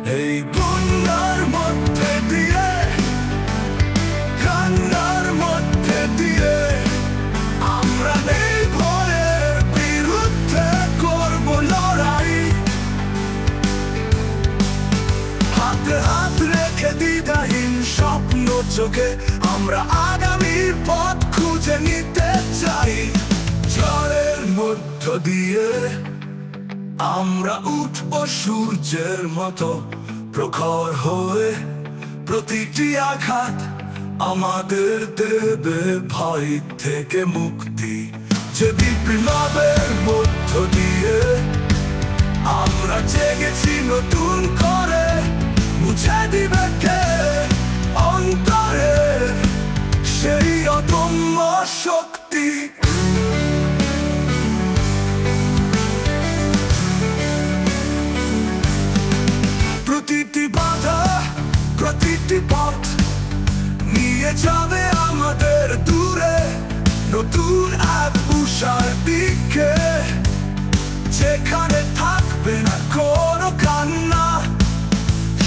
এই বন্যার মধ্যে দিয়ে, কান্নার মধ্যে দিয়ে আমরা এই ভয়ের বিরুদ্ধে করব লড়াই। হাতে হাত রেখে দ্বিধাহীন স্বপ্ন চোখে আমরা আগামীর পথ খুঁজে নিতে চাই। ঝড়ের মধ্য দিয়ে আমরা উঠব সূর্যের মতো প্রখর হয়ে। প্রতিটি আঘাত আমাদের দেবে ভয় থেকে মুক্তি। যে বিপ্লবের মধ্য দিয়ে আমরা জেগেছি নতুন করে, মুছে দিবে কে অন্তরে সেই অদম্য শক্তি। প্রতিটি বাধা, প্রতিটি পথ নিয়ে যাবে আমাদের দূরে, নতুন এক উষার দিকে। যেখানে থাকবে না কোনো কান্না,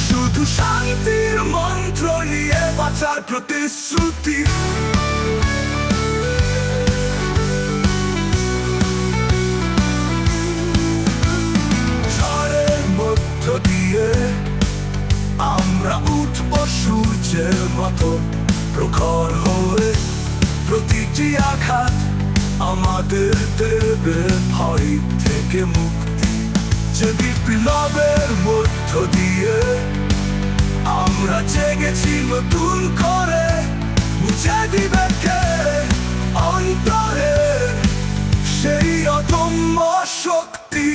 শুধু শান্তির মন্ত্র নিয়ে বাঁচার প্রতিশ্রুতি। ঝড়ের মধ্য দিয়ে আমরা উঠব সূর্যের মতো প্রখর হয়ে। প্রতিটি আঘাত আমাদের দেবে ভয় থেকে মুক্তি। যে বিপ্লবের মধ্য দিয়ে আমরা জেগেছি নতুন করে, মুছে দিবে কে অন্তরে সেই অদম্য শক্তি।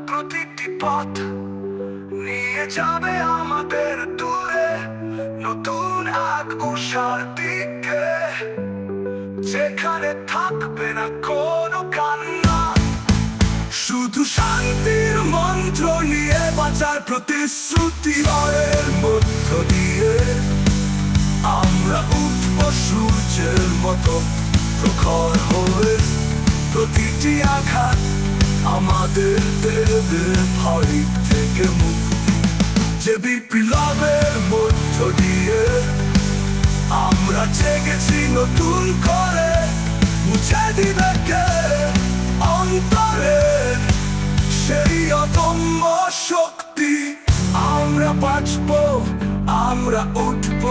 প্রতিটি পথ নিয়ে যাবে আমাদের দূরে, নতুন এক উষার দিকে। যেখানে থাকবে না কোনো কান্না, শুধু শান্তির মন্ত্র নিয়ে বাঁচার প্রতিশ্রুতি। ঝড়ের মধ্য দিয়ে আমরা উঠব সূর্যের মতো প্রখর হয়ে। প্রতিটি আঘাত আমাদের দেবে ভয় থেকে মুক্তি। যে বিপ্লবের মধ্য দিয়ে আমরা জেগেছি নতুন করে, মুছে দিবে কে অন্তরে সেই অদম্য শক্তি। আমরা বাঁচব, আমরা উঠব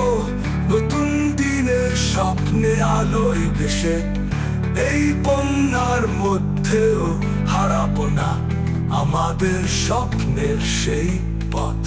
নতুন দিনের স্বপ্নে আলোয় ভেসে। এই বন্যার মধ্যেও হারাবো না আমাদের স্বপ্নের সেই পথ।